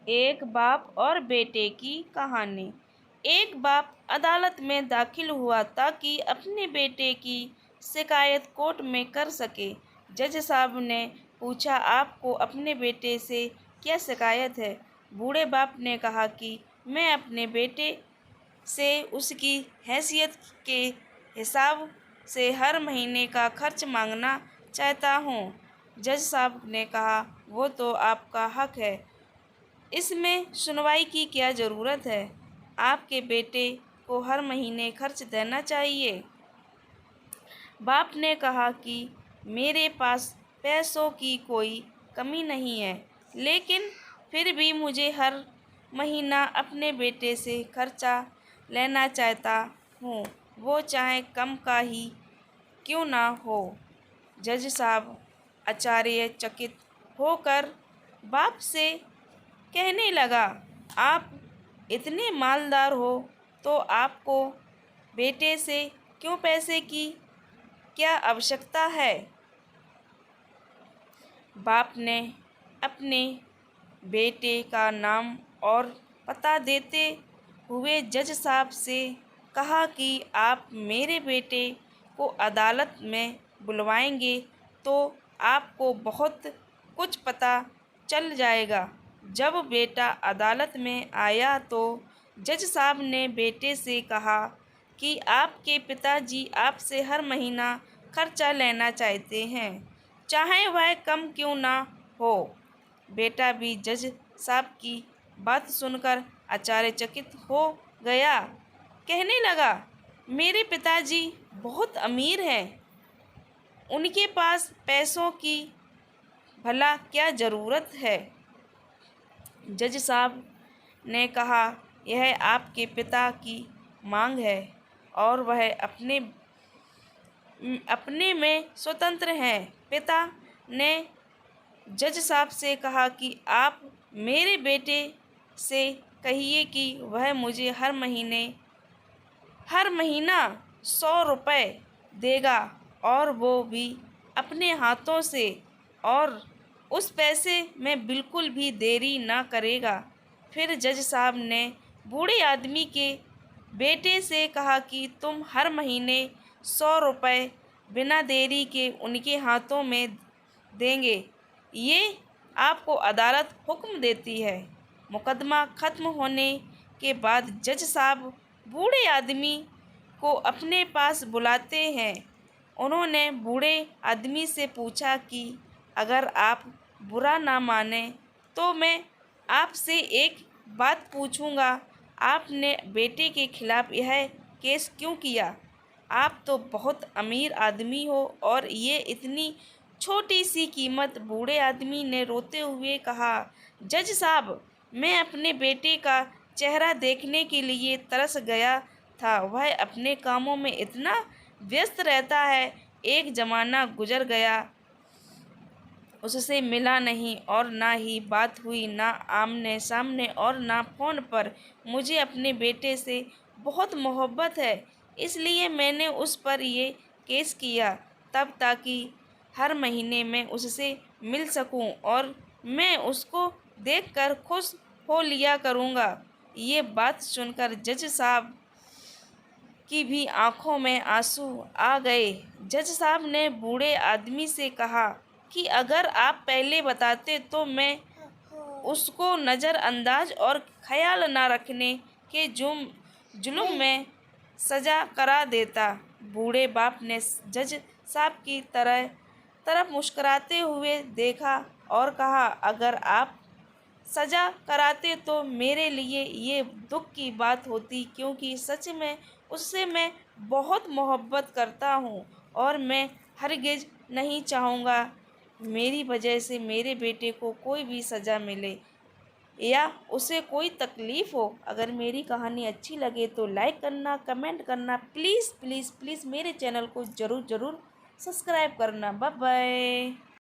एक बाप और बेटे की कहानी। एक बाप अदालत में दाखिल हुआ ताकि अपने बेटे की शिकायत कोर्ट में कर सके। जज साहब ने पूछा, आपको अपने बेटे से क्या शिकायत है? बूढ़े बाप ने कहा कि मैं अपने बेटे से उसकी हैसियत के हिसाब से हर महीने का खर्च मांगना चाहता हूँ। जज साहब ने कहा, वो तो आपका हक है, इसमें सुनवाई की क्या ज़रूरत है? आपके बेटे को हर महीने खर्च देना चाहिए। बाप ने कहा कि मेरे पास पैसों की कोई कमी नहीं है, लेकिन फिर भी मुझे हर महीना अपने बेटे से खर्चा लेना चाहता हूँ, वो चाहे कम का ही क्यों ना हो। जज साहब आश्चर्यचकित होकर बाप से कहने लगा, आप इतने मालदार हो तो आपको बेटे से क्यों पैसे की क्या आवश्यकता है? बाप ने अपने बेटे का नाम और पता देते हुए जज साहब से कहा कि आप मेरे बेटे को अदालत में बुलवाएंगे तो आपको बहुत कुछ पता चल जाएगा। जब बेटा अदालत में आया तो जज साहब ने बेटे से कहा कि आपके पिताजी आपसे हर महीना खर्चा लेना चाहते हैं, चाहे वह कम क्यों ना हो। बेटा भी जज साहब की बात सुनकर आश्चर्यचकित हो गया। कहने लगा, मेरे पिताजी बहुत अमीर हैं, उनके पास पैसों की भला क्या ज़रूरत है? जज साहब ने कहा, यह आपके पिता की मांग है और वह अपने में स्वतंत्र हैं। पिता ने जज साहब से कहा कि आप मेरे बेटे से कहिए कि वह मुझे हर महीना 100 रुपये देगा, और वो भी अपने हाथों से, और उस पैसे में बिल्कुल भी देरी ना करेगा। फिर जज साहब ने बूढ़े आदमी के बेटे से कहा कि तुम हर महीने 100 रुपये बिना देरी के उनके हाथों में देंगे, ये आपको अदालत हुक्म देती है। मुकदमा खत्म होने के बाद जज साहब बूढ़े आदमी को अपने पास बुलाते हैं। उन्होंने बूढ़े आदमी से पूछा कि अगर आप बुरा ना माने तो मैं आपसे एक बात पूछूंगा, आपने बेटे के खिलाफ यह केस क्यों किया? आप तो बहुत अमीर आदमी हो और ये इतनी छोटी सी कीमत। बूढ़े आदमी ने रोते हुए कहा, जज साहब, मैं अपने बेटे का चेहरा देखने के लिए तरस गया था, वह अपने कामों में इतना व्यस्त रहता है, एक ज़माना गुजर गया उससे मिला नहीं और ना ही बात हुई, ना आमने सामने और ना फ़ोन पर। मुझे अपने बेटे से बहुत मोहब्बत है, इसलिए मैंने उस पर ये केस किया, तब ताकि हर महीने मैं उससे मिल सकूं और मैं उसको देखकर खुश हो लिया करूँगा। ये बात सुनकर जज साहब की भी आंखों में आंसू आ गए। जज साहब ने बूढ़े आदमी से कहा कि अगर आप पहले बताते तो मैं उसको नज़रअंदाज और ख्याल न रखने के जुल्म में सज़ा करा देता। बूढ़े बाप ने जज साहब की तरफ मुस्कुराते हुए देखा और कहा, अगर आप सज़ा कराते तो मेरे लिए ये दुख की बात होती, क्योंकि सच में उससे मैं बहुत मोहब्बत करता हूँ और मैं हरगिज़ नहीं चाहूँगा मेरी वजह से मेरे बेटे को कोई भी सज़ा मिले या उसे कोई तकलीफ़ हो। अगर मेरी कहानी अच्छी लगे तो लाइक करना, कमेंट करना, प्लीज़ प्लीज़ प्लीज़ मेरे चैनल को ज़रूर ज़रूर सब्सक्राइब करना। Bye bye.